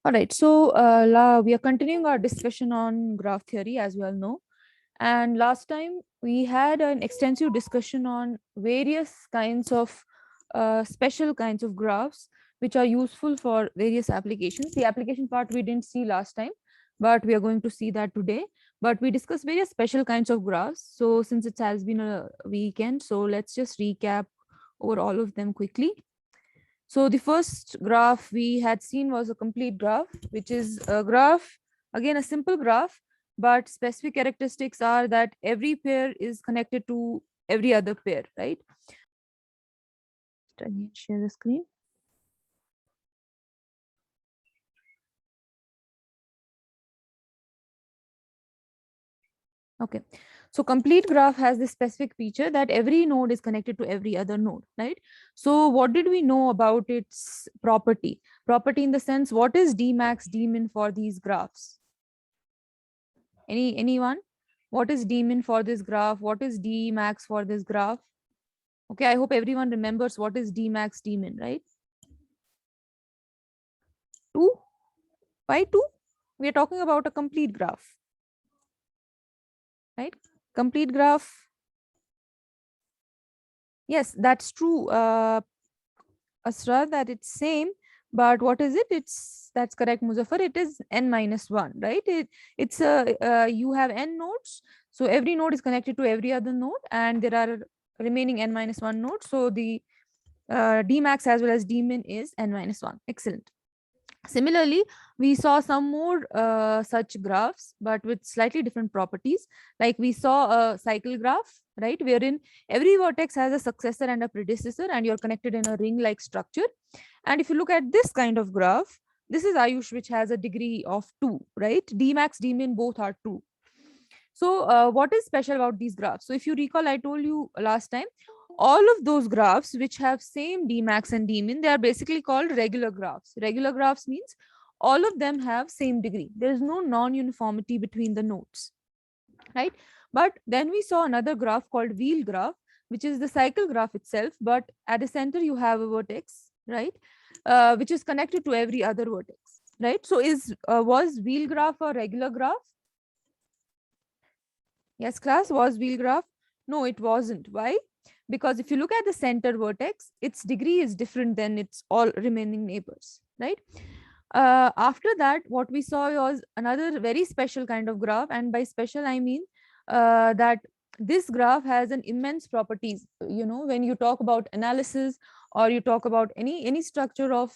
All right, so we are continuing our discussion on graph theory, as you all know. And last time we had an extensive discussion on various kinds of special kinds of graphs which are useful for various applications. The application part we didn't see last time, but we are going to see that today. But we discussed various special kinds of graphs. So since it has been a weekend, so let's just recap over all of them quickly. So the first graph we had seen was a complete graph, which is a graph, again, a simple graph, but specific characteristics are that every pair is connected to every other pair, right? Again, share the screen. Okay. So complete graph has this specific feature that every node is connected to every other node, right? So what did we know about its property? Property in the sense, what is D max, D min for these graphs? Anyone? What is D min for this graph? What is D max for this graph? Okay, I hope everyone remembers what is D max, D min, right? 2. Why 2? We are talking about a complete graph, right? Complete graph. Yes, that's true. Asra, that it's same, but what is it? That's correct, Muzaffar. It is n minus 1, right? It's a you have n nodes, so every node is connected to every other node, and there are remaining n minus 1 nodes. So the D max as well as D min is n minus 1. Excellent. Similarly, we saw some more such graphs, but with slightly different properties. Like we saw a cycle graph, right, wherein every vertex has a successor and a predecessor, and you're connected in a ring-like structure. And if you look at this kind of graph, this is Ayush, which has a degree of 2, right? D max, D min, both are 2. So what is special about these graphs? So if you recall, I told you last time, all of those graphs which have same Dmax and Dmin, they are basically called regular graphs. Regular graphs means all of them have same degree. There is no non-uniformity between the nodes, right? But then we saw another graph called wheel graph, which is the cycle graph itself, but at the center you have a vertex, right? Which is connected to every other vertex, right? So was wheel graph a regular graph? Yes, class, was wheel graph? No, it wasn't. Why? Because if you look at the center vertex, its degree is different than its all remaining neighbors, right? After that, what we saw was another very special kind of graph. And by special, I mean that this graph has an immense properties. You know, when you talk about analysis or you talk about any structure of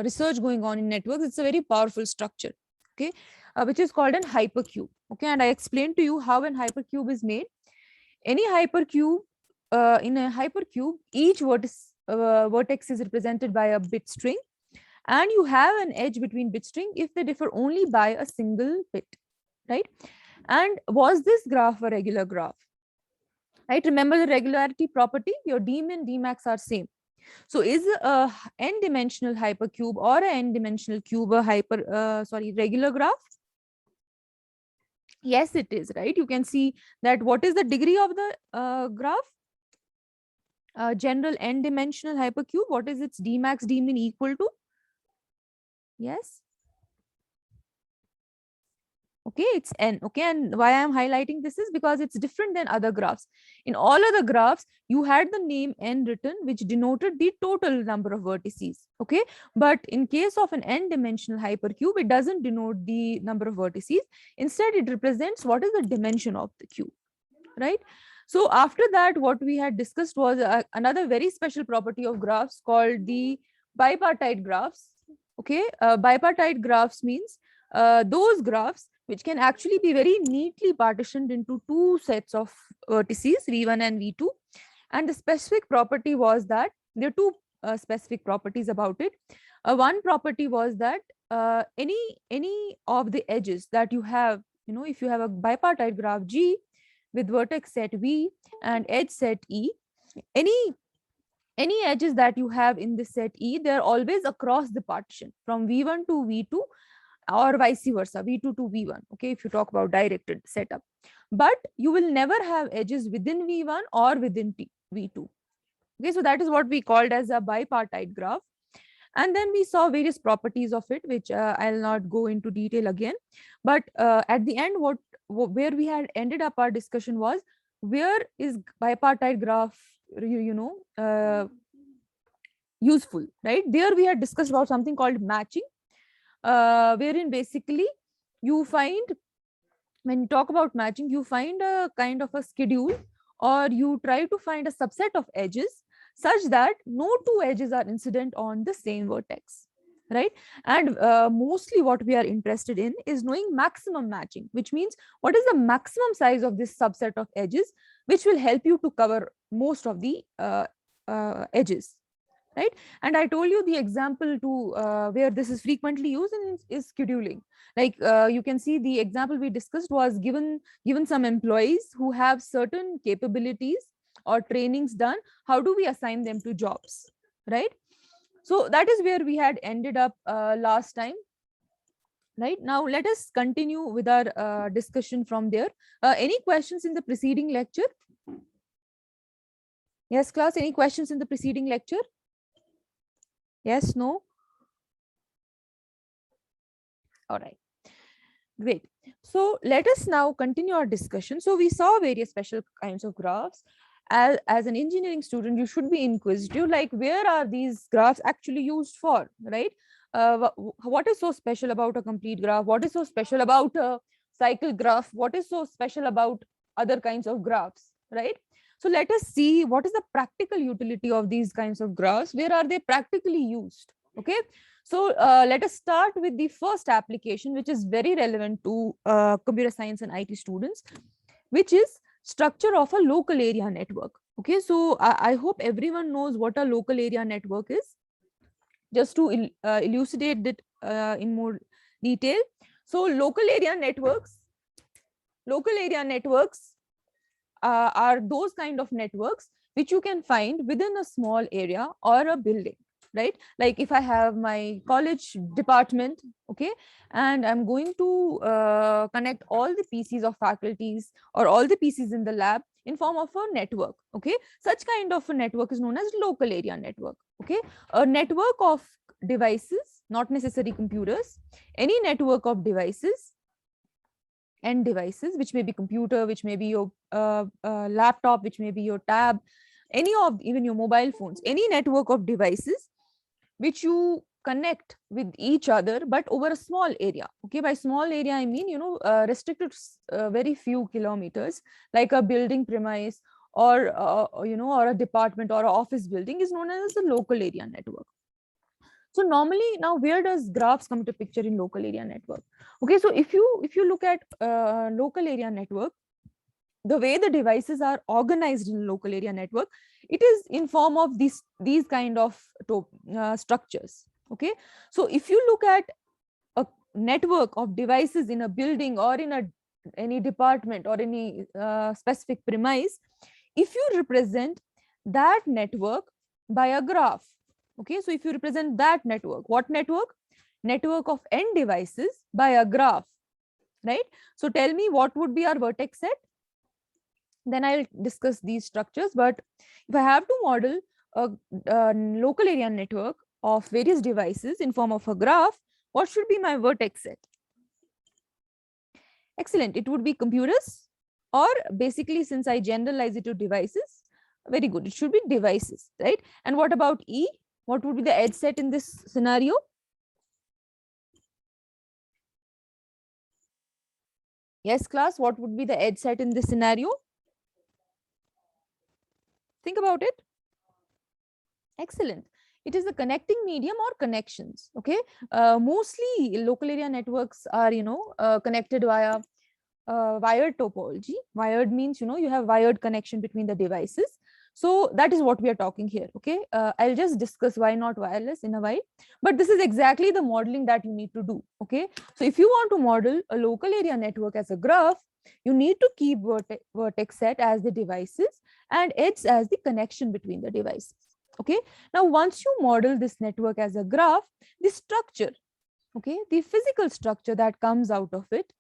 research going on in networks, it's a very powerful structure, okay, which is called an hypercube. Okay, and I explained to you how an hypercube is made. Any hypercube, in a hypercube, each vertex is represented by a bit string, and you have an edge between bit string if they differ only by a single bit, right? And was this graph a regular graph? Right, remember the regularity property, your d min, d max are same. So is a n-dimensional hypercube or a n-dimensional cube a regular graph? Yes, it is, right? You can see that what is the degree of the graph? General n-dimensional hypercube, what is its d max, d min equal to? Yes. Okay, it's n. Okay, and why I'm highlighting this is because it's different than other graphs. In all other graphs, you had the name n written, which denoted the total number of vertices. Okay, but in case of an n-dimensional hypercube, it doesn't denote the number of vertices. Instead, it represents what is the dimension of the cube, right? So after that, what we had discussed was another very special property of graphs called the bipartite graphs. Okay, bipartite graphs means those graphs which can actually be very neatly partitioned into two sets of vertices, V1 and V2. And the specific property was that there are two specific properties about it. One property was that any of the edges that you have, you know, if you have a bipartite graph G with vertex set V and edge set E, any edges that you have in this set E, they're always across the partition from V1 to V2 or vice versa, V2 to V1. Okay, if you talk about directed setup, but you will never have edges within V1 or within V2. Okay, so that is what we called as a bipartite graph. And then we saw various properties of it, which I'll not go into detail again. But at the end, where we had ended up our discussion was, where is bipartite graph, useful, right? There we had discussed about something called matching, wherein basically you find, when you talk about matching, you find a kind of a schedule, or you try to find a subset of edges such that no two edges are incident on the same vertex, right? And mostly what we are interested in is knowing maximum matching, which means what is the maximum size of this subset of edges, which will help you to cover most of the edges, right? And I told you the example to where this is frequently used is scheduling. Like you can see the example we discussed was given some employees who have certain capabilities or trainings done, how do we assign them to jobs, right? So that is where we had ended up last time. Right, now let us continue with our discussion from there. Any questions in the preceding lecture? Yes, class, any questions in the preceding lecture? Yes, no? All right, great. So let us now continue our discussion. So we saw various special kinds of graphs. As an engineering student, you should be inquisitive, like where are these graphs actually used for, right? What is so special about a complete graph? What is so special about a cycle graph? What is so special about other kinds of graphs, right? So let us see what is the practical utility of these kinds of graphs. Where are they practically used? Okay, so let us start with the first application, which is very relevant to computer science and IT students, which is structure of a local area network. Okay, so I hope everyone knows what a local area network is. Just to elucidate it in more detail. So local area networks are those kind of networks which you can find within a small area or a building, right? Like if I have my college department, okay, and I'm going to connect all the PCs of faculties or all the PCs in the lab in form of a network, okay, such kind of a network is known as local area network. Okay, a network of devices, not necessarily computers, any network of devices and devices, which may be computer, which may be your laptop, which may be your tab, any of even your mobile phones, any network of devices which you connect with each other but over a small area. Okay, by small area I mean, restricted very few kilometers, like a building premise or or a department or an office building is known as a local area network. So normally, now where does graphs come to picture in local area network? Okay, so if you look at local area network, the way the devices are organized in local area network, it is in form of these kind of structures. Okay, so if you look at a network of devices in a building or in any department or any specific premise, if you represent that network by a graph, okay, so if you represent that network, what network? Network of n devices by a graph, right? So tell me what would be our vertex set? Then I'll discuss these structures. But if I have to model a local area network of various devices in form of a graph, what should be my vertex set? Excellent, it would be computers, or basically, since I generalize it to devices, very good, it should be devices, right? And what about E? What would be the edge set in this scenario? Yes, class, what would be the edge set in this scenario? Think about it. Excellent. It is the connecting medium or connections. Okay, mostly local area networks are connected via wired topology. Wired means you have wired connection between the devices. So that is what we are talking here. Okay, I'll just discuss why not wireless in a while, but this is exactly the modeling that you need to do. Okay, so if you want to model a local area network as a graph, you need to keep vertex set as the devices and edge as the connection between the devices. Okay, now once you model this network as a graph, the structure, okay, the physical structure that comes out of it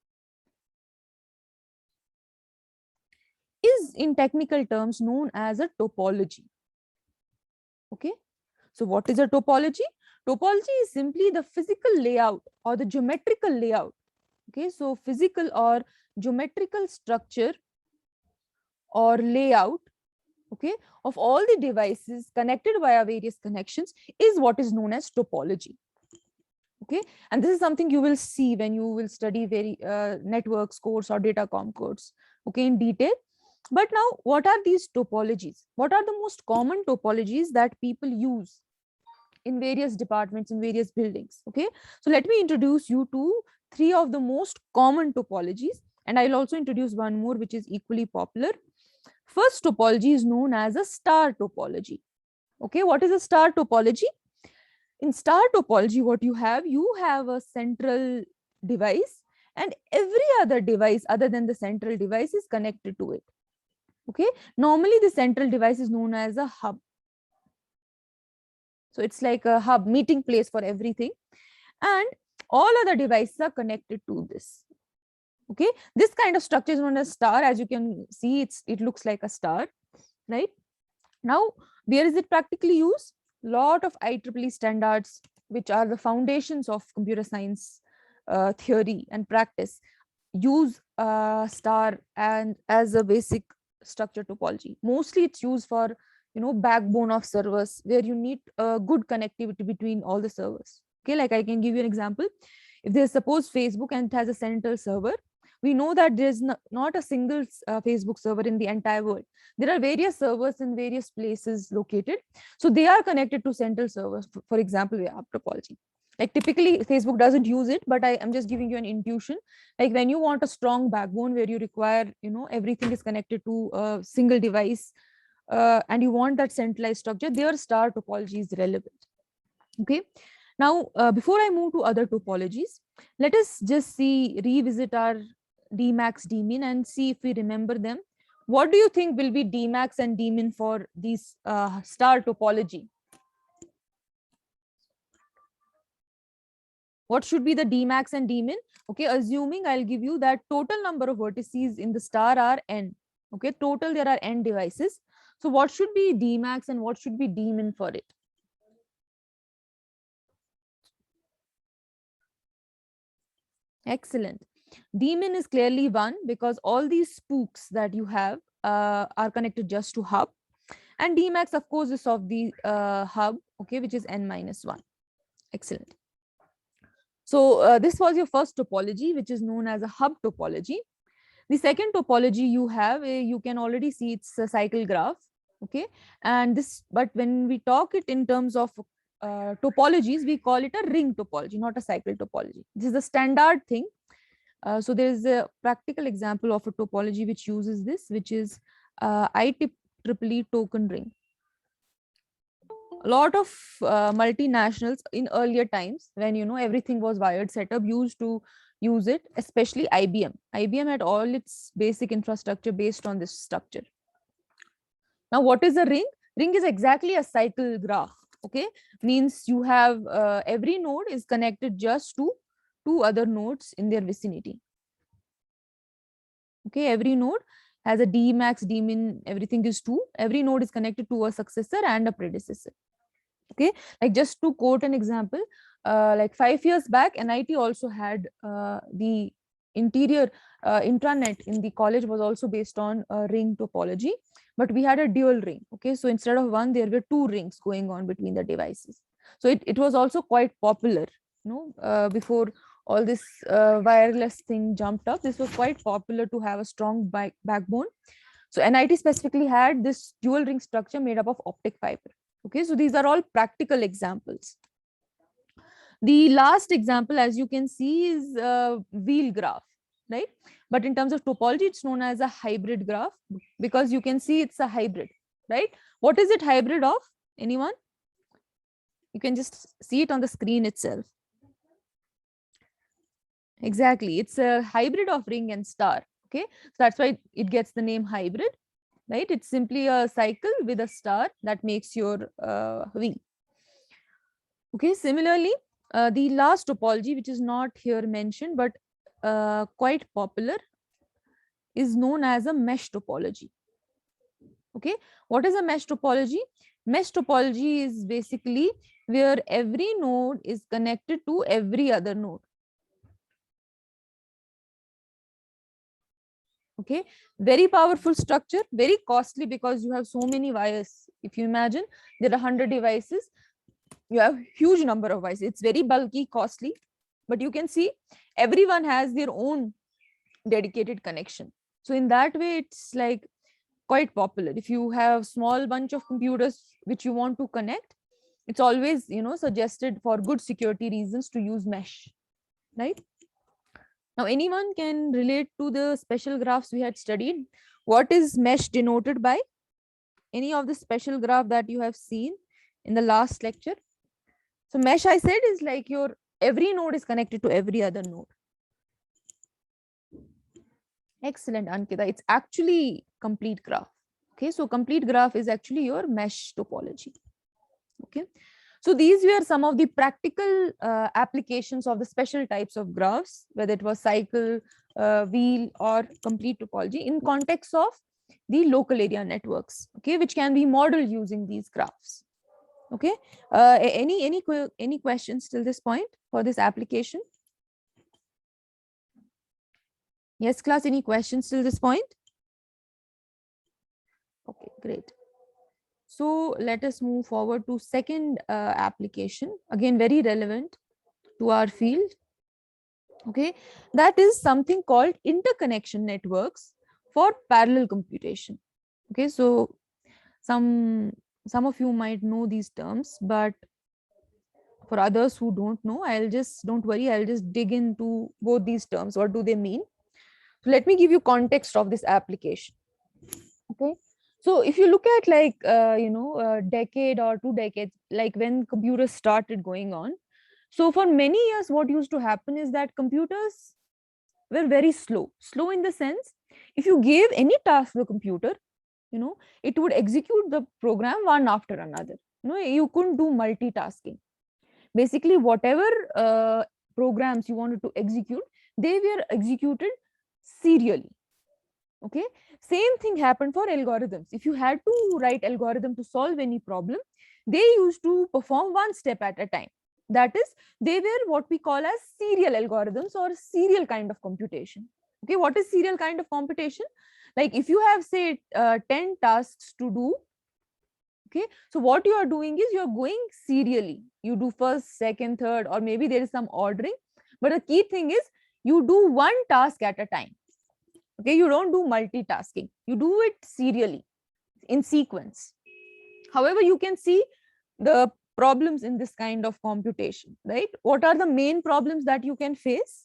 is in technical terms known as a topology. Okay, so what is a topology? Topology is simply the physical layout or the geometrical layout. Okay, so physical or geometrical structure or layout, okay, of all the devices connected via various connections is what is known as topology. Okay, and this is something you will see when you will study very networks course or datacom course, okay, in detail. But now, what are these topologies? What are the most common topologies that people use in various departments, in various buildings? Okay, so let me introduce you to three of the most common topologies, and I'll also introduce one more which is equally popular. First topology is known as a star topology. Okay, what is a star topology? In star topology, what you have a central device, and every other device other than the central device is connected to it. Okay, normally the central device is known as a hub. So it's like a hub, meeting place for everything, and all other devices are connected to this. Okay, this kind of structure is known as star. As you can see, it looks like a star, right? Now, where is it practically used? Lot of IEEE standards, which are the foundations of computer science theory and practice, use star and as a basic structure topology. Mostly it's used for, backbone of servers where you need good connectivity between all the servers. Okay, like I can give you an example. If there's suppose Facebook and it has a central server, we know that there's not a single Facebook server in the entire world. There are various servers in various places located, so they are connected to central servers. For example, we have topology. Like typically Facebook doesn't use it, but I am just giving you an intuition. Like when you want a strong backbone where you require, everything is connected to a single device, and you want that centralized structure, their star topology is relevant. Okay, now before I move to other topologies, let us just revisit our Dmax, Dmin and see if we remember them. What do you think will be Dmax and Dmin for these star topology? What should be the Dmax and Dmin? Okay, assuming I'll give you that total number of vertices in the star are n. Okay, total there are n devices. So what should be Dmax and what should be Dmin for it? Excellent. Dmin is clearly 1 because all these spooks that you have are connected just to hub. And Dmax, of course, is of the hub, okay, which is n minus 1. Excellent. So this was your first topology, which is known as a hub topology. The second topology you have, you can already see it's a cycle graph, okay. And this, but when we talk it in terms of topologies, we call it a ring topology, not a cycle topology. This is the standard thing. So there is a practical example of a topology which uses this, which is IEEE token ring. A lot of multinationals in earlier times, when everything was wired setup, used to use it, especially IBM. IBM had all its basic infrastructure based on this structure. Now, what is a ring? Ring is exactly a cycle graph. Okay, means you have every node is connected just to two other nodes in their vicinity. Okay, every node has a Dmax, Dmin, everything is 2. Every node is connected to a successor and a predecessor. Okay, like just to quote an example, like 5 years back, NIT also had the interior intranet in the college was also based on ring topology, but we had a dual ring. Okay, so instead of one, there were 2 rings going on between the devices. So it was also quite popular, before all this wireless thing jumped up. This was quite popular to have a strong backbone. So NIT specifically had this dual ring structure made up of optic fiber. Okay, so these are all practical examples. The last example, as you can see, is a wheel graph, right? But in terms of topology, it's known as a hybrid graph because you can see it's a hybrid, right? What is it hybrid of? Anyone? You can just see it on the screen itself. Exactly, it's a hybrid of ring and star. Okay, so that's why it gets the name hybrid, right? It's simply a cycle with a star that makes your wheel. Okay, similarly, the last topology, which is not here mentioned, but quite popular, is known as a mesh topology. Okay, what is a mesh topology? Mesh topology is basically where every node is connected to every other node. Okay, very powerful structure, very costly because you have so many wires. If you imagine there are 100 devices, you have huge number of wires. It's very bulky, costly, but you can see everyone has their own dedicated connection. So in that way, it's like quite popular. If you have small bunch of computers which you want to connect, it's always, you know, suggested for good security reasons to use mesh, right? Now, anyone can relate to the special graphs we had studied. What is mesh denoted by? Any of the special graph that you have seen in the last lecture? So mesh, I said, is like your every node is connected to every other node. Excellent, Ankita. It's actually complete graph. Okay, so complete graph is actually your mesh topology. Okay, so these were some of the practical applications of the special types of graphs, whether it was cycle, wheel, or complete topology in context of the local area networks, okay, which can be modeled using these graphs. Okay, any questions till this point for this application? Yes, class, any questions till this point? Okay, great. So let us move forward to second application, again very relevant to our field. Okay, that is something called interconnection networks for parallel computation. Okay, so some of you might know these terms, but for others who don't know, don't worry, I'll just dig into both these terms. What do they mean? So let me give you context of this application. Okay, so if you look at like a decade or 2 decades, like when computers started going on, so for many years what used to happen is that computers were very slow in the sense, if you gave any task to the computer, it would execute the program one after another. You couldn't do multitasking. Basically, whatever programs you wanted to execute, they were executed serially. Okay, same thing happened for algorithms. If you had to write algorithm to solve any problem, they used to perform one step at a time. That is, they were what we call as serial algorithms or serial kind of computation. Okay, what is serial kind of computation? Like if you have say 10 tasks to do, okay, so what you are doing is you are going serially. You do first, second, third, or maybe there is some ordering, but the key thing is you do one task at a time. Okay, you don't do multitasking, you do it serially in sequence. However, you can see the problems in this kind of computation, right? What are the main problems that you can face?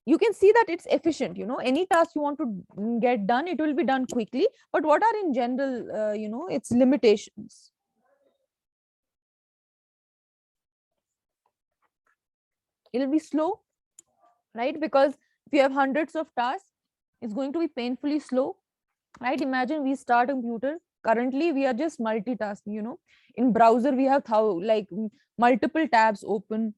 You can see that it's efficient, any task you want to get done, it will be done quickly. But what are in general, its limitations? It'll be slow, right? Because if you have hundreds of tasks, it's going to be painfully slow, right? Imagine we start a computer. Currently, we are just multitasking. In browser, we have multiple tabs open.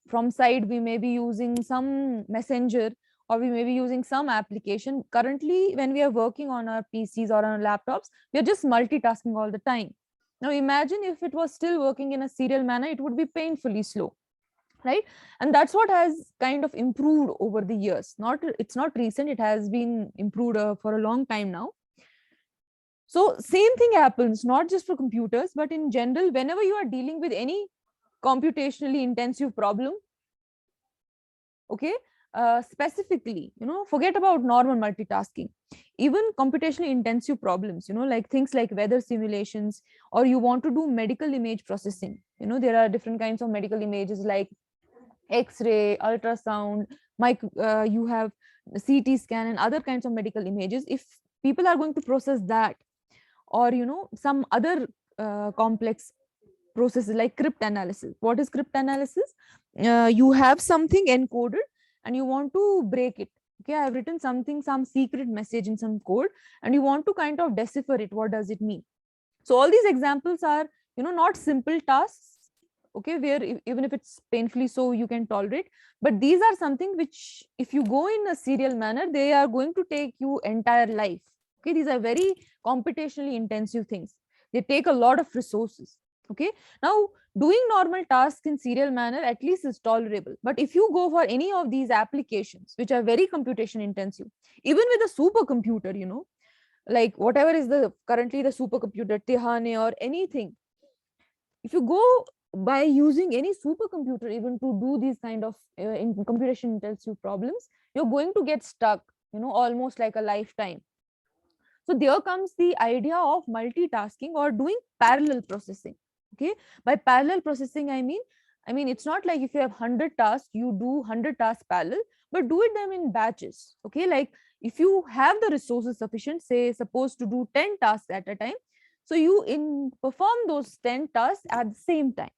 From side, we may be using some messenger, or we may be using some application. Currently, when we are working on our PCs or on our laptops, we are just multitasking all the time. Now, imagine if it was still working in a serial manner, it would be painfully slow, right? And that's what has kind of improved over the years. It's not recent, it has been improved for a long time now. So same thing happens not just for computers, but in general, whenever you are dealing with any computationally intensive problem, okay, specifically, forget about normal multitasking. Even computationally intensive problems, like things like weather simulations, or you want to do medical image processing. There are different kinds of medical images like X-ray, ultrasound, you have CT scan and other kinds of medical images. If people are going to process that, or some other complex processes like cryptanalysis. What is cryptanalysis? You have something encoded and you want to break it. Okay, I have written something, some secret message in some code, and you want to kind of decipher it. What does it mean? So all these examples are, not simple tasks, okay, where even if it's painfully so, you can tolerate. But these are something which, if you go in a serial manner, they are going to take you entire life. Okay, these are very computationally intensive things. They take a lot of resources. Okay, now doing normal tasks in serial manner at least is tolerable. But if you go for any of these applications which are very computation intensive, even with a supercomputer, like whatever is the currently the supercomputer, Tihane or anything, if you go by using any supercomputer even to do these kind of in computation intensive problems, you're going to get stuck, almost like a lifetime. So there comes the idea of multitasking or doing parallel processing. Okay, by parallel processing, I mean it's not like if you have 100 tasks, you do 100 tasks parallel, but do it them in batches. Okay, like if you have the resources sufficient, say supposed to do 10 tasks at a time, so you in perform those 10 tasks at the same time.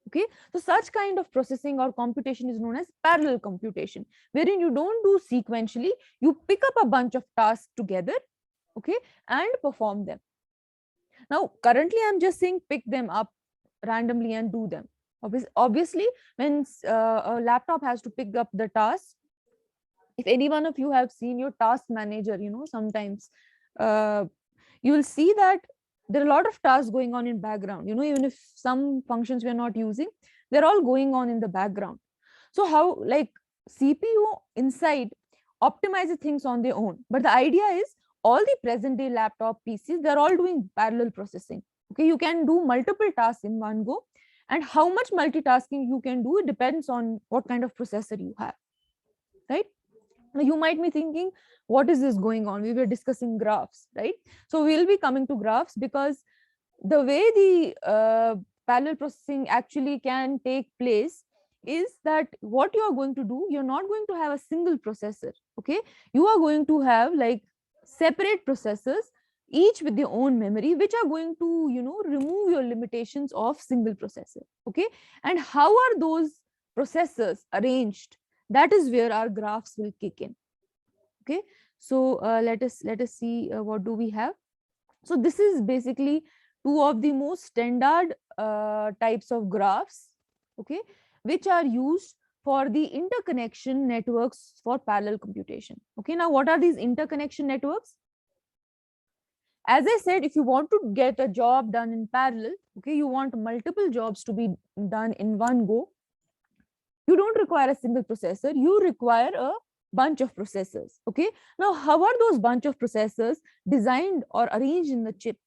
Okay, so such kind of processing or computation is known as parallel computation, wherein you don't do sequentially, you pick up a bunch of tasks together, okay, and perform them. Now currently I'm just saying pick them up randomly and do them. Obviously when a laptop has to pick up the task, if any one of you have seen your task manager, sometimes uh, you will see that there are a lot of tasks going on in background, even if some functions we are not using, they're all going on in the background. So how, like, CPU inside optimizes things on their own, but the idea is all the present day laptop PCs, they're all doing parallel processing. Okay, you can do multiple tasks in one go, and how much multitasking you can do, it depends on what kind of processor you have, right? Now you might be thinking, what is this going on? We were discussing graphs, right? So we'll be coming to graphs because the way the parallel processing actually can take place is that what you are going to do, you're not going to have a single processor. Okay, you are going to have like separate processors, each with their own memory, which are going to remove your limitations of single processor. Okay, and how are those processors arranged? That is where our graphs will kick in. Okay, so let us see what do we have. So this is basically two of the most standard types of graphs, okay, which are used for the interconnection networks for parallel computation. Okay, now what are these interconnection networks? As I said, if you want to get a job done in parallel, okay, you want multiple jobs to be done in one go, you don't require a single processor, you require a bunch of processors. Okay, now how are those bunch of processors designed or arranged in the chip?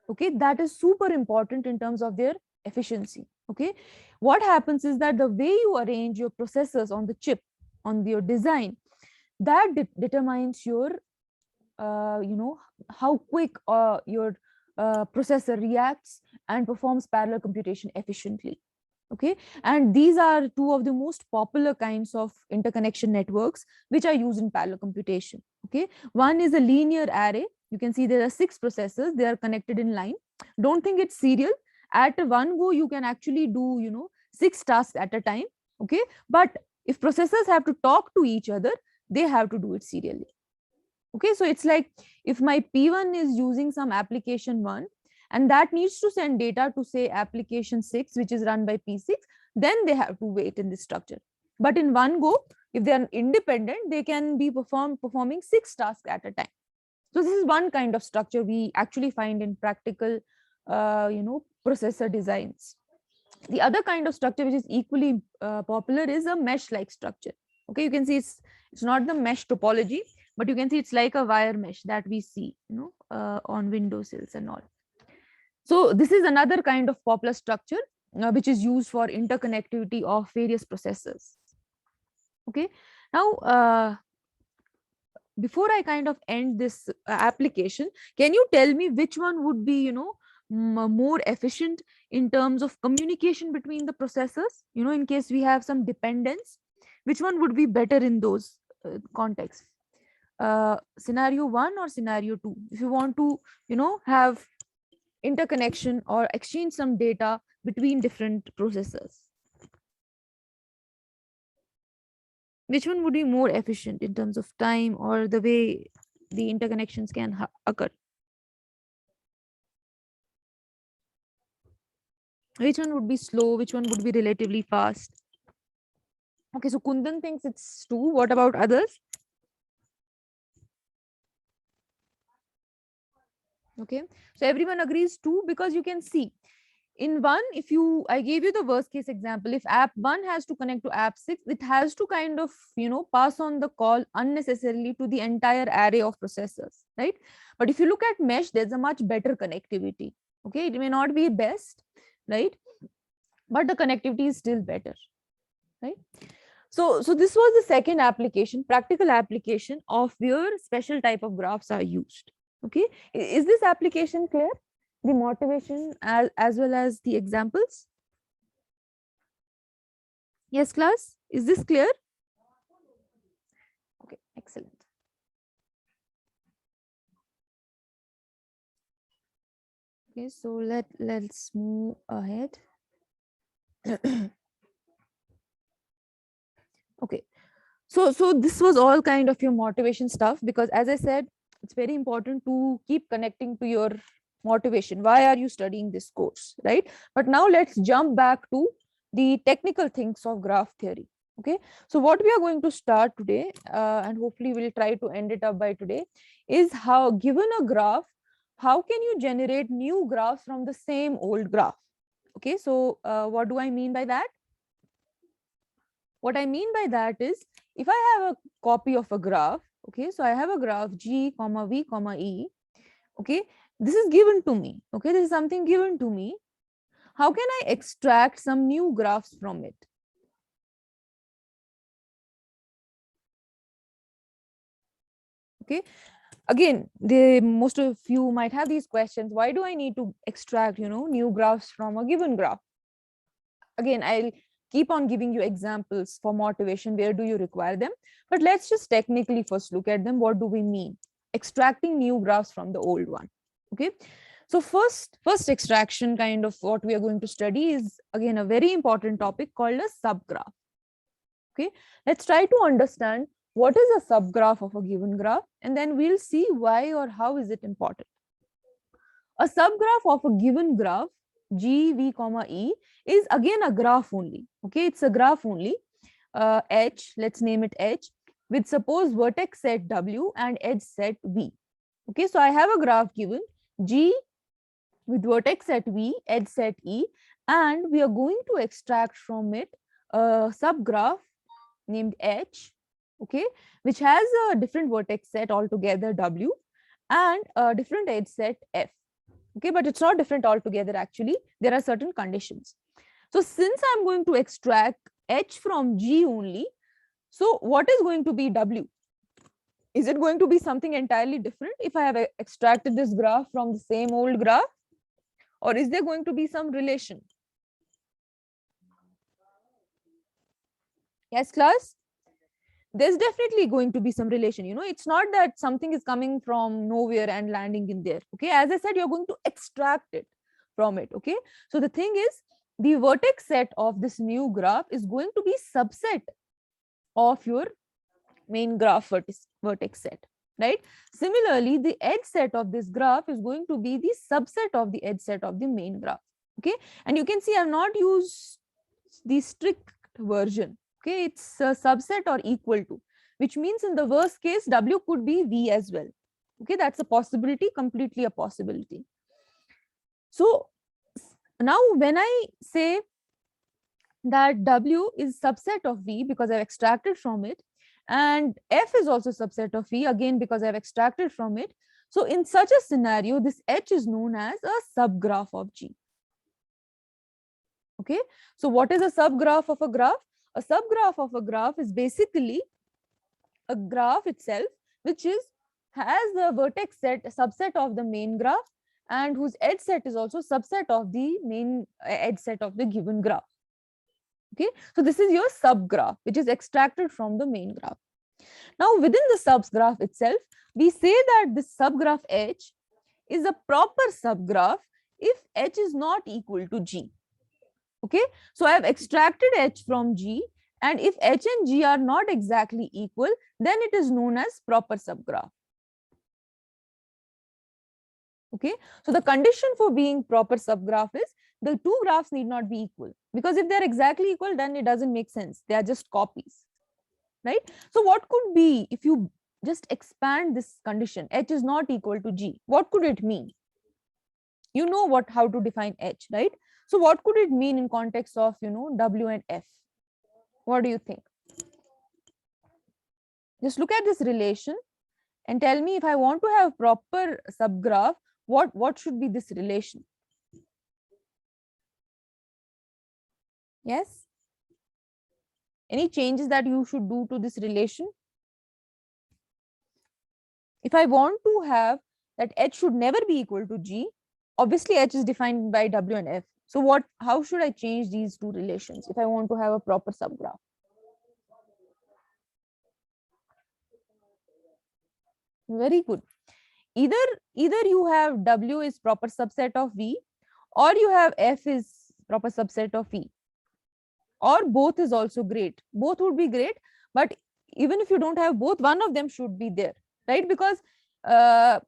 Okay, that is super important in terms of their efficiency. Okay, what happens is that the way you arrange your processors on the chip, on your design, that determines your how quick your processor reacts and performs parallel computation efficiently. Okay, and these are two of the most popular kinds of interconnection networks which are used in parallel computation. Okay, one is a linear array. You can see there are 6 processors, they are connected in line. Don't think it's serial. At one go you can actually do 6 tasks at a time. Okay, but if processors have to talk to each other, they have to do it serially. Okay, so it's like if my P1 is using some application 1 and that needs to send data to say application 6 which is run by P6, then they have to wait in this structure. But in one go, if they are independent, they can be performing 6 tasks at a time. So this is one kind of structure we actually find in practical processor designs. The other kind of structure which is equally popular is a mesh like structure. Okay, you can see it's not the mesh topology, but you can see it's like a wire mesh that we see on windowsills and all. So this is another kind of popular structure which is used for interconnectivity of various processors. Okay, now before I kind of end this application, can you tell me which one would be more efficient in terms of communication between the processors, in case we have some dependence, which one would be better in those contexts? Scenario 1 or scenario 2, if you want to have interconnection or exchange some data between different processors, which one would be more efficient in terms of time or the way the interconnections can occur? Which one would be slow, which one would be relatively fast? Okay, so Kundan thinks it's 2. What about others? Okay, so everyone agrees 2 because you can see in one, if you, I gave you the worst case example, if app 1 has to connect to app 6, it has to kind of, pass on the call unnecessarily to the entire array of processors, right? But if you look at mesh, there's a much better connectivity. Okay, it may not be best, right? But the connectivity is still better, right? So this was the second application, practical application of where special type of graphs are used. Okay, is this application clear? The motivation as well as the examples? Yes, class, is this clear? Okay, excellent. Okay, so let's move ahead. Okay, so this was all kind of your motivation stuff, because as I said, it's very important to keep connecting to your motivation. Why are you studying this course, right? But now let's jump back to the technical things of graph theory. Okay, so what we are going to start today, and hopefully we'll try to end it up by today, is how, given a graph, how can you generate new graphs from the same old graph? Okay, so what do I mean by that? What I mean by that is, if I have a copy of a graph, okay, so I have a graph G, comma V, comma E, okay, this is given to me, okay, this is something given to me. How can I extract some new graphs from it? Okay, again, most of you might have these questions. Why do I need to extract, new graphs from a given graph? Again, I'll keep on giving you examples for motivation. Where do you require them? But let's just technically first look at them. What do we mean? Extracting new graphs from the old one. Okay. So first extraction kind of what we are going to study is again a very important topic called a subgraph. Okay. Let's try to understand what is a subgraph of a given graph, and then we'll see why or how is it important. A subgraph of a given graph G, V, comma E is again a graph only. Okay, it's a graph only. H, let's name it H, with suppose vertex set W and edge set V. Okay, so I have a graph given G with vertex set V, edge set E, and we are going to extract from it a subgraph named H, okay, which has a different vertex set altogether W and a different edge set F. Okay, but it's not different altogether. Actually, there are certain conditions. So since I'm going to extract H from G only, so what is going to be W? Is it going to be something entirely different if I have extracted this graph from the same old graph, or is there going to be some relation? Yes, class? There's definitely going to be some relation. It's not that something is coming from nowhere and landing in there. Okay, as I said, you're going to extract it from it. Okay, so the thing is, the vertex set of this new graph is going to be subset of your main graph vertex set, right? Similarly, the edge set of this graph is going to be the subset of the edge set of the main graph. Okay, and you can see I've not used the strict version. Okay, it's a subset or equal to, which means in the worst case, W could be V as well. Okay, that's a possibility, completely a possibility. So now when I say that W is subset of V because I've extracted from it, and F is also subset of V again because I've extracted from it. So in such a scenario, this H is known as a subgraph of G. Okay, so what is a subgraph of a graph? A subgraph of a graph is basically a graph itself which has the vertex set, a subset of the main graph, and whose edge set is also subset of the main edge set of the given graph. Okay, so this is your subgraph which is extracted from the main graph. Now within the subgraph itself, we say that this subgraph H is a proper subgraph if H is not equal to G. Okay, so I have extracted H from G, and if H and G are not exactly equal, then it is known as proper subgraph. Okay, so the condition for being proper subgraph is the two graphs need not be equal, because if they're exactly equal, then it doesn't make sense. They are just copies, right? So what could be, if you just expand this condition, H is not equal to G, what could it mean? You know how to define H, right? So what could it mean in context of, W and F? What do you think? Just look at this relation and tell me, if I want to have proper subgraph, what should be this relation? Yes? Any changes that you should do to this relation? If I want to have that H should never be equal to G, obviously H is defined by W and F. So how should I change these two relations if I want to have a proper subgraph? Very good. Either you have W is proper subset of V, or you have F is proper subset of E, or both is also great. Both would be great, but even if you don't have both, one of them should be there, right? Because and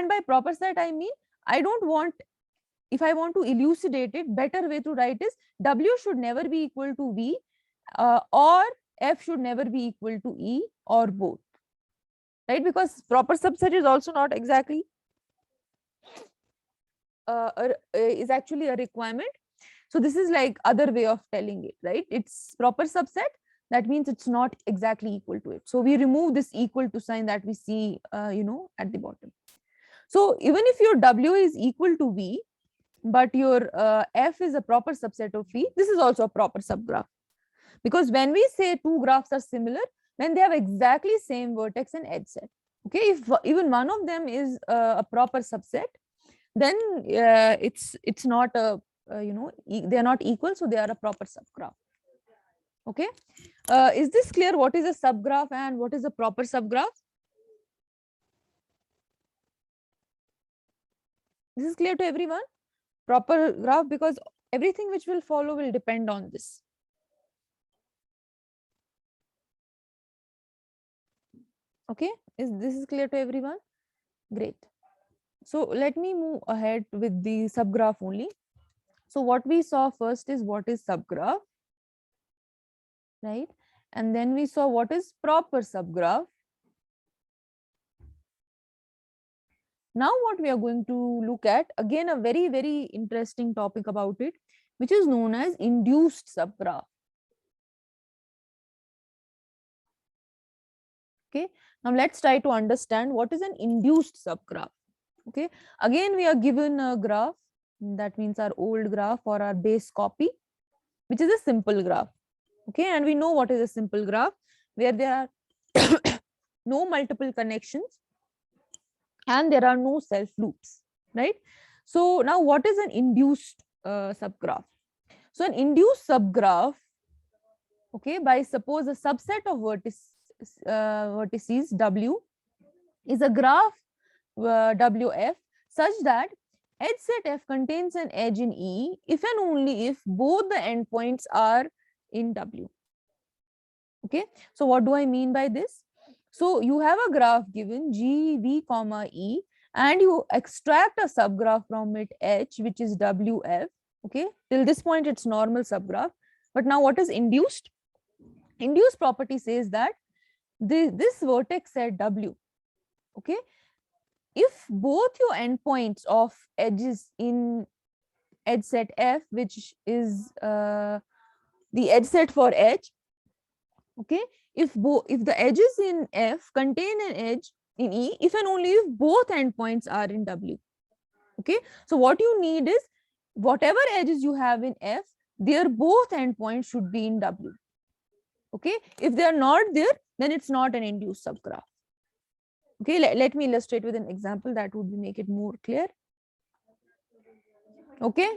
by proper set I mean, I don't want, if I want to elucidate it, better way to write is W should never be equal to V, or F should never be equal to E, or both, right? Because proper subset is also not exactly is actually a requirement. So this is like other way of telling it, right? It's proper subset, that means it's not exactly equal to it. So we remove this equal to sign that we see at the bottom. So even if your W is equal to V, but your F is a proper subset of V, this is also a proper subgraph. Because when we say two graphs are similar, when they have exactly same vertex and edge set, okay, if even one of them is a proper subset, then it's not a they are not equal, so they are a proper subgraph. Okay, is this clear? What is a subgraph and what is a proper subgraph? This is clear to everyone? Proper graph, because everything which will follow will depend on this. Okay, this is clear to everyone? Great. So let me move ahead with the subgraph only. So what we saw first is what is subgraph, right? And then we saw what is proper subgraph. Now what we are going to look at, again, a very, very interesting topic about it, which is known as induced subgraph. Okay, now let's try to understand what is an induced subgraph. Okay, again, we are given a graph, that means our old graph or our base copy, which is a simple graph. Okay, and we know what is a simple graph, where there are no multiple connections and there are no self loops, right? So now what is an induced subgraph? So an induced subgraph, okay, by suppose a subset of vertices W is a graph WF such that edge set F contains an edge in E if and only if both the endpoints are in W. Okay, so what do I mean by this? So you have a graph given G, V, comma, E, and you extract a subgraph from it H, which is WF. Okay, till this point it's normal subgraph. But now what is induced? Induced property says that this vertex set W, okay, if both your endpoints of edges in edge set F, which is the edge set for H, okay, if the edges in F contain an edge in E, if and only if both endpoints are in W. Okay, so what you need is whatever edges you have in F, their both endpoints should be in W. Okay, if they are not there, then it's not an induced subgraph. Okay, let me illustrate with an example that would make it more clear. Okay,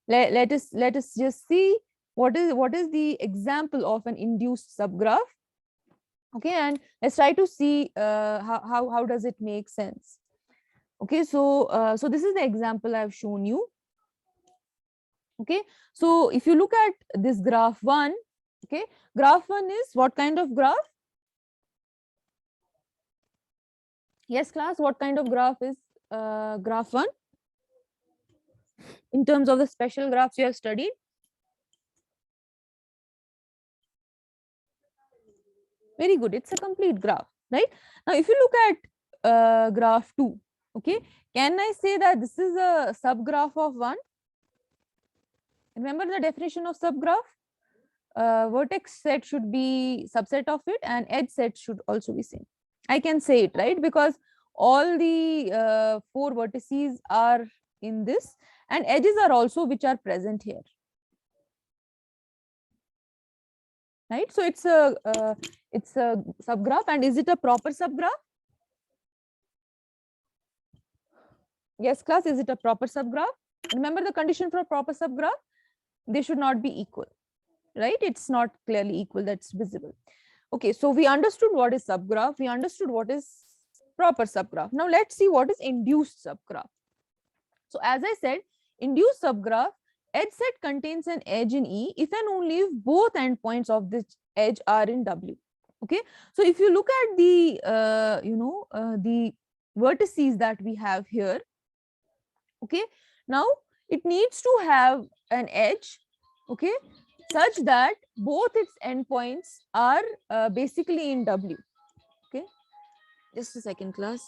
let us just see what is the example of an induced subgraph. Okay, and let's try to see how does it make sense. Okay, so so this is the example I've shown you. Okay, so if you look at this graph 1, okay, graph 1 is what kind of graph? Yes, class, what kind of graph is graph 1 in terms of the special graphs you have studied? Very good, it's a complete graph, right? Now if you look at graph 2, okay, Can I say that this is a subgraph of 1? Remember the definition of subgraph? Vertex set should be subset of it and edge set should also be same. I can say it, right? Because all the 4 vertices are in this and edges are also which are present here. Right? So it's a subgraph, and is it a proper subgraph? Yes, class, is it a proper subgraph? Remember the condition for a proper subgraph? They should not be equal, right? It's not clearly equal, that's visible. Okay, so we understood what is subgraph, we understood what is proper subgraph. Now let's see what is induced subgraph. So as I said, induced subgraph, edge set contains an edge in E if and only if both endpoints of this edge are in W. Okay, so if you look at the the vertices that we have here, okay, now it needs to have an edge, okay, such that both its endpoints are basically in W. Okay, just a second, class.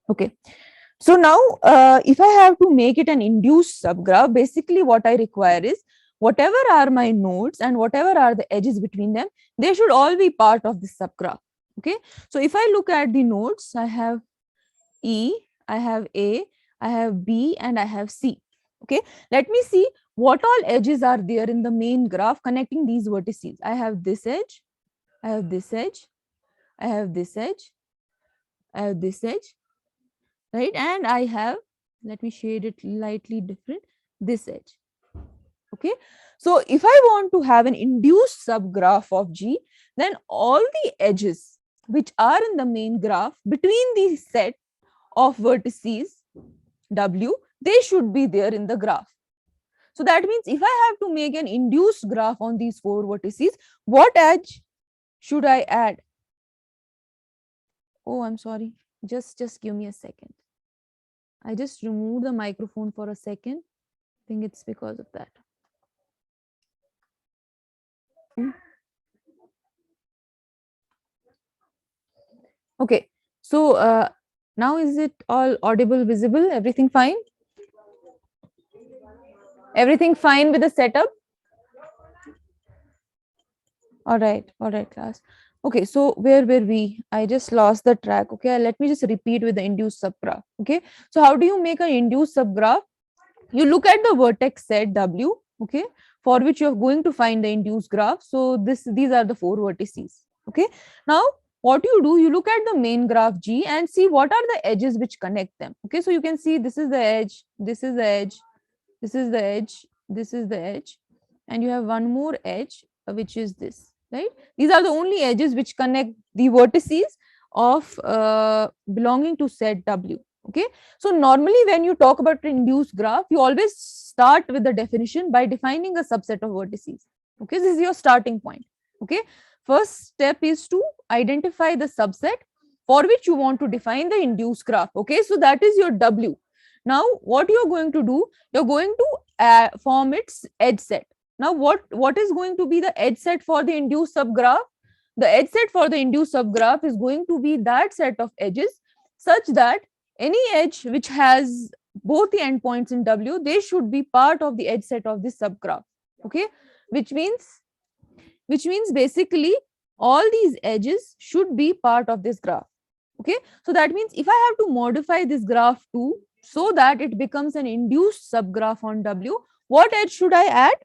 Okay, so now if I have to make it an induced subgraph, basically what I require is whatever are my nodes and whatever are the edges between them, they should all be part of this subgraph. Okay, so if I look at the nodes, I have E, I have A, I have B, and I have C. Okay, let me see what all edges are there in the main graph connecting these vertices. I have this edge, I have this edge, I have this edge, I have this edge, right? And I have, let me shade it lightly different, this edge. Okay, so if I want to have an induced subgraph of G, then all the edges which are in the main graph between the set of vertices W, they should be there in the graph. So that means if I have to make an induced graph on these 4 vertices, what edge should I add? Oh, I'm sorry. Just give me a second. I just removed the microphone for a second. I think it's because of that. Okay, so now is it all audible, visible, everything fine? Everything fine with the setup? All right, class. Okay, so where were we? I just lost the track. Okay, let me just repeat with the induced subgraph. Okay, so how do you make an induced subgraph? You look at the vertex set W, okay, for which you are going to find the induced graph. So these are the 4 vertices. Okay, now what you do, you look at the main graph G and see what are the edges which connect them. Okay, so you can see this is the edge, this is the edge, this is the edge, this is the edge, and you have one more edge, which is this, right? These are the only edges which connect the vertices of belonging to set W. Okay, so normally when you talk about induced graph, you always start with the definition by defining a subset of vertices. Okay, this is your starting point. Okay, first step is to identify the subset for which you want to define the induced graph. Okay, so that is your W. Now what you're going to do, you're going to form its edge set. Now what is going to be the edge set for the induced subgraph? The edge set for the induced subgraph is going to be that set of edges such that any edge which has both the endpoints in W, they should be part of the edge set of this subgraph. Okay, which means basically all these edges should be part of this graph. Okay, so that means if I have to modify this graph too so that it becomes an induced subgraph on W, what edge should I add?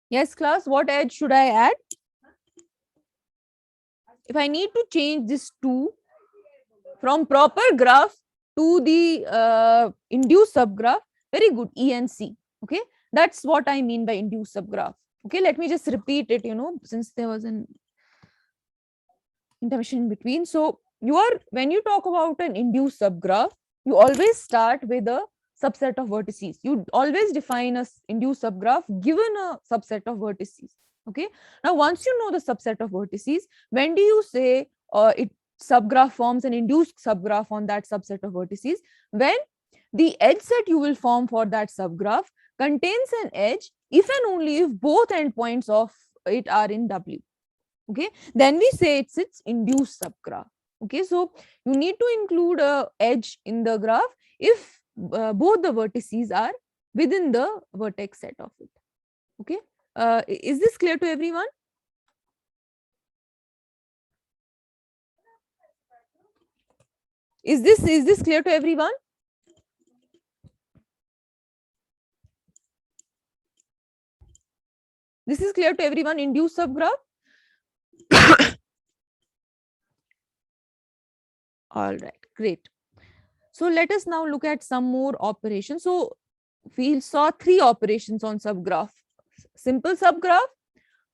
Yes, class, what edge should I add? If I need to change this 2 from proper graph to the induced subgraph, very good, E and C. Okay, that's what I mean by induced subgraph. Okay, let me just repeat it, since there was an intermission in between. So when you talk about an induced subgraph, you always start with a subset of vertices. You always define a induced subgraph given a subset of vertices. Okay. Now, once you know the subset of vertices, when do you say it subgraph forms an induced subgraph on that subset of vertices? When the edge set you will form for that subgraph contains an edge if and only if both endpoints of it are in W. Okay, then we say it's its induced subgraph. Okay, so you need to include a edge in the graph if both the vertices are within the vertex set of it. Okay, is this clear to everyone? Is this clear to everyone? This is clear to everyone, induced subgraph? All right, great. So let us now look at some more operations. So we saw 3 operations on subgraph: simple subgraph,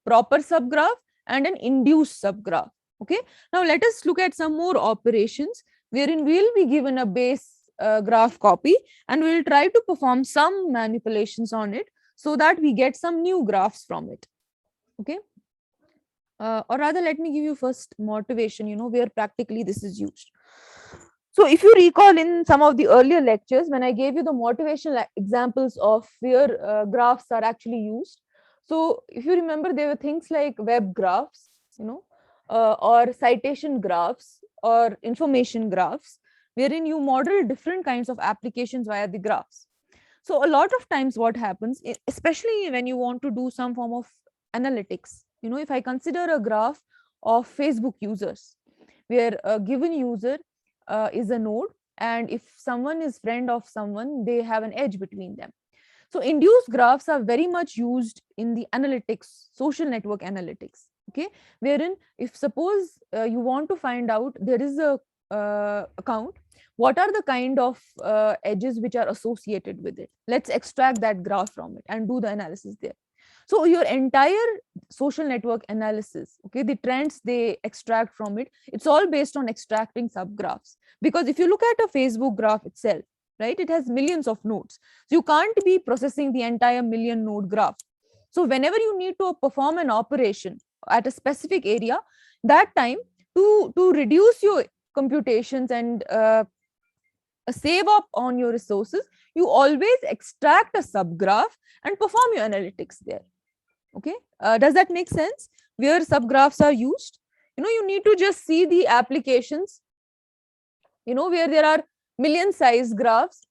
proper subgraph, and an induced subgraph. Okay, now let us look at some more operations wherein we will be given a base graph copy and we will try to perform some manipulations on it so that we get some new graphs from it. Okay, or rather, let me give you first motivation, where practically this is used. So if you recall in some of the earlier lectures, when I gave you the motivational examples of where graphs are actually used, so if you remember, there were things like web graphs, or citation graphs or information graphs, wherein you model different kinds of applications via the graphs. So a lot of times what happens, especially when you want to do some form of analytics, if I consider a graph of Facebook users, where a given user is a node, and if someone is friend of someone, they have an edge between them. So induced graphs are very much used in the analytics, social network analytics. Okay, wherein if suppose you want to find out there is a account, what are the kind of edges which are associated with it? Let's extract that graph from it and do the analysis there. So your entire social network analysis, okay, the trends they extract from it, it's all based on extracting subgraphs. Because if you look at a Facebook graph itself, right, it has millions of nodes. So you can't be processing the entire million node graph. So whenever you need to perform an operation at a specific area, that time to reduce your computations and save up on your resources, you always extract a subgraph and perform your analytics there. Okay, does that make sense? Where subgraphs are used, you need to just see the applications, where there are million size graphs.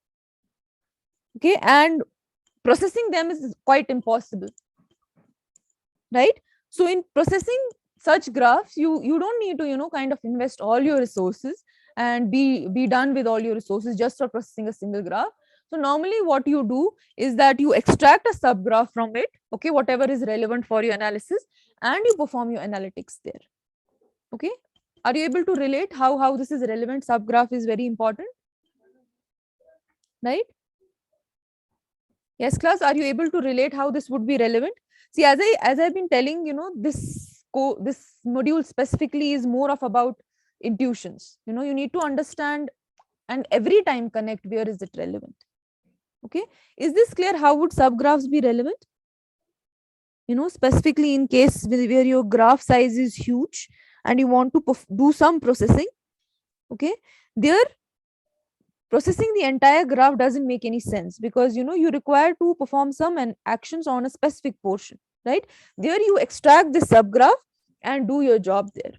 Okay, and processing them is quite impossible, right? So in processing such graphs, you don't need to kind of invest all your resources and be done with all your resources just for processing a single graph. So normally what you do is that you extract a subgraph from it, okay, whatever is relevant for your analysis, and you perform your analytics there. Okay, are you able to relate how this is relevant? Subgraph is very important, right? Yes, class, are you able to relate how this would be relevant? See, as I've been telling, this module specifically is more of about intuitions. You need to understand and every time connect where is it relevant. Okay, is this clear? How would subgraphs be relevant? Specifically in case where your graph size is huge and you want to do some processing. Okay, there processing the entire graph doesn't make any sense, because you require to perform some actions on a specific portion, right? There you extract the subgraph and do your job there.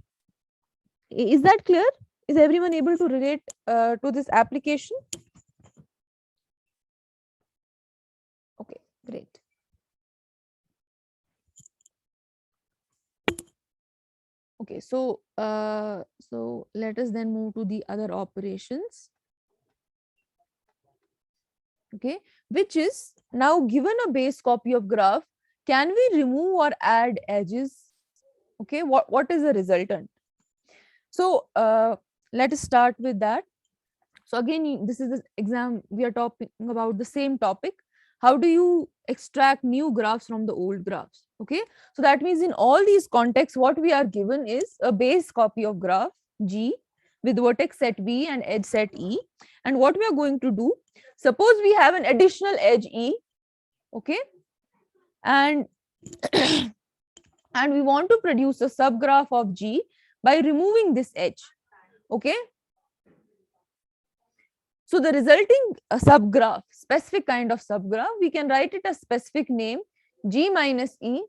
Is that clear? Is everyone able to relate to this application? Okay, great. Okay, so let us then move to the other operations. Okay, which is, now given a base copy of graph, can we remove or add edges? Okay, what is the resultant? So let us start with that. So again, this is the exam, we are talking about the same topic. How do you extract new graphs from the old graphs? Okay, so that means in all these contexts, what we are given is a base copy of graph G with vertex set V and edge set E. And what we are going to do, suppose we have an additional edge E, okay, and and we want to produce a subgraph of G by removing this edge, okay. So the resulting subgraph, specific kind of subgraph, we can write it a specific name G minus E.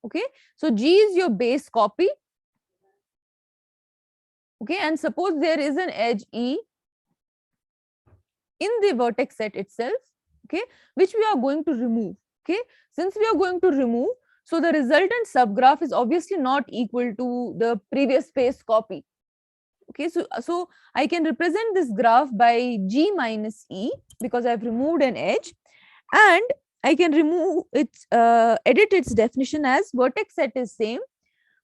Okay, so G is your base copy. Okay, and suppose there is an edge E in the vertex set itself, okay, which we are going to remove. Okay, since we are going to remove, so the resultant subgraph is obviously not equal to the previous base copy. Okay, so I can represent this graph by G minus E because I've removed an edge, and I can remove its edit its definition as vertex set is same,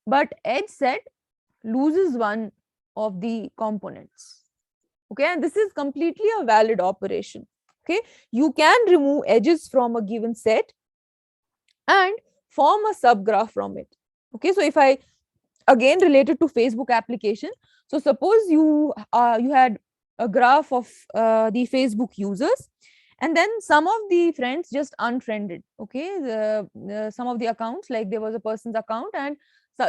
but edge set loses one of the components. Okay, and this is completely a valid operation. Okay, you can remove edges from a given set and form a subgraph from it. Okay, so if I again related to Facebook application, so suppose you had a graph of the Facebook users, and then some of the friends just unfriended. Okay, some of the accounts, like there was a person's account, and so,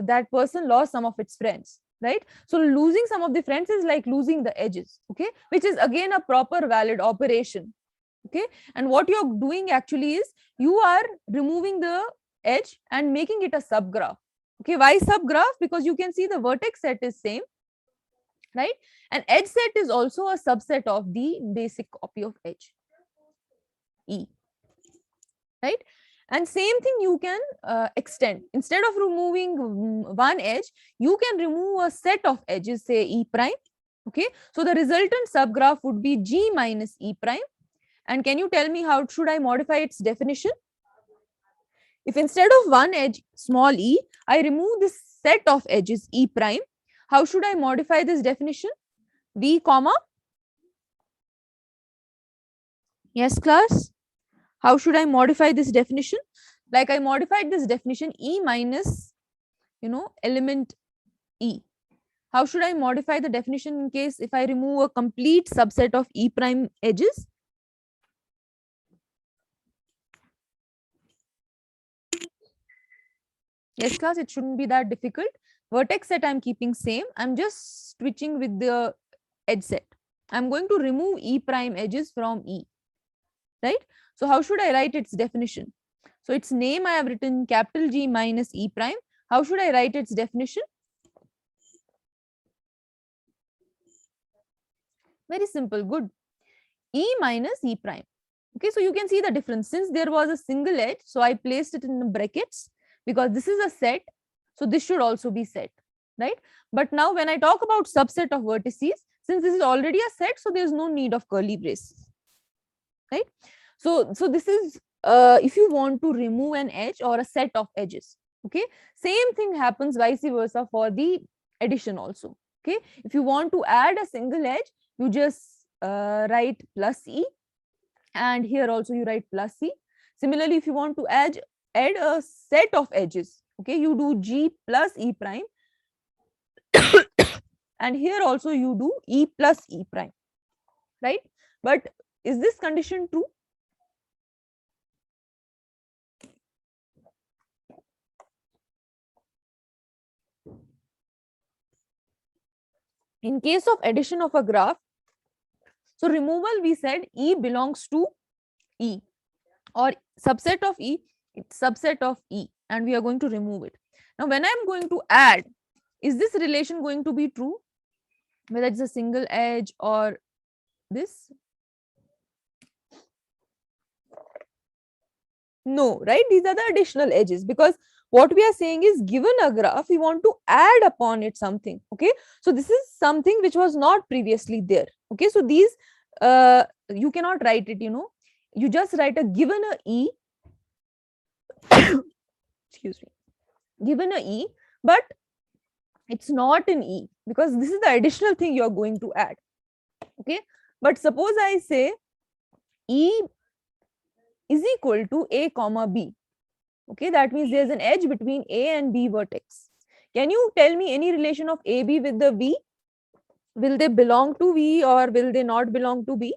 that person lost some of its friends, right? So losing some of the friends is like losing the edges, okay, which is again a proper valid operation. Okay, and what you're doing actually is you are removing the edge and making it a subgraph. Okay, why subgraph? Because you can see the vertex set is same, right? And edge set is also a subset of the basic copy of edge E, right? And same thing you can extend. Instead of removing one edge, you can remove a set of edges, say E prime. Okay, so the resultant subgraph would be G minus E prime. And can you tell me how should I modify its definition? If instead of one edge, small e, I remove this set of edges E prime, how should I modify this definition? V comma? Yes, class? How should I modify this definition? Like I modified this definition E minus, element E. How should I modify the definition in case if I remove a complete subset of E prime edges? Yes, class, it shouldn't be that difficult. Vertex set I'm keeping same. I'm just switching with the edge set. I'm going to remove E prime edges from E, right? So how should I write its definition? So its name I have written capital G minus E prime. How should I write its definition? Very simple, good. E minus E prime. Okay, so you can see the difference. Since there was a single edge, so I placed it in the brackets because this is a set. So this should also be set, right? But now when I talk about subset of vertices, since this is already a set, so there's no need of curly braces, right? So this is if you want to remove an edge or a set of edges. Okay, same thing happens vice versa for the addition also. Okay, if you want to add a single edge, you just write plus E, and here also you write plus C. Similarly, if you want to add a set of edges, okay, you do G plus E prime, and here also you do E plus E prime, right? But is this condition true? In case of addition of a graph, so removal, we said E belongs to E, or subset of E, it's subset of E, and we are going to remove it. Now, when I'm going to add, is this relation going to be true? Whether it's a single edge or this? No, right? These are the additional edges, because what we are saying is given a graph, we want to add upon it something. Okay, so this is something which was not previously there. Okay, so these you cannot write it, you just write a given a E excuse me, given a E, but it's not an E because this is the additional thing you're going to add. Okay, but suppose I say E is equal to A comma B. Okay, that means there's an edge between A and B vertex. Can you tell me any relation of AB with the V? Will they belong to V or will they not belong to B?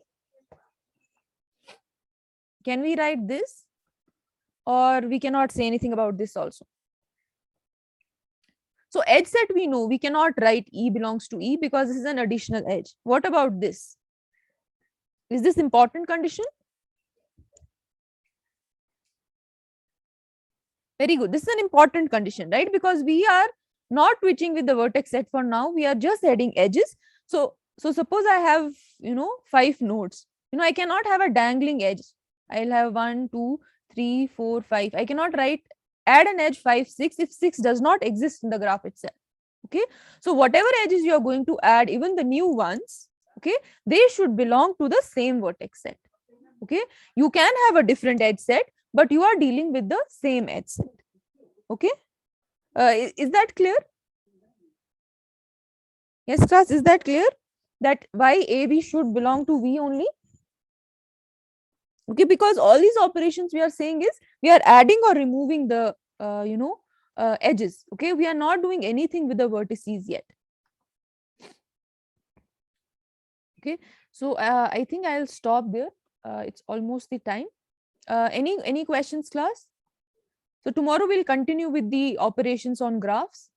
Can we write this? Or we cannot say anything about this also? So edge set we know, we cannot write E belongs to E because this is an additional edge. What about this? Is this important condition? Very good. This is an important condition, right? Because we are not switching with the vertex set for now. We are just adding edges. So suppose I have, 5 nodes. I cannot have a dangling edge. I'll have 1, 2, 3, 4, 5. I cannot add an edge 5, 6 if 6 does not exist in the graph itself. Okay. So whatever edges you are going to add, even the new ones, okay, they should belong to the same vertex set. Okay. You can have a different edge set, but you are dealing with the same edge set. Okay. Is that clear? Yes, class, is that clear? That why AB should belong to V only? Okay, because all these operations we are saying is we are adding or removing the edges. Okay, we are not doing anything with the vertices yet. Okay, so I think I'll stop there. It's almost the time. Any questions, class? So tomorrow we'll continue with the operations on graphs.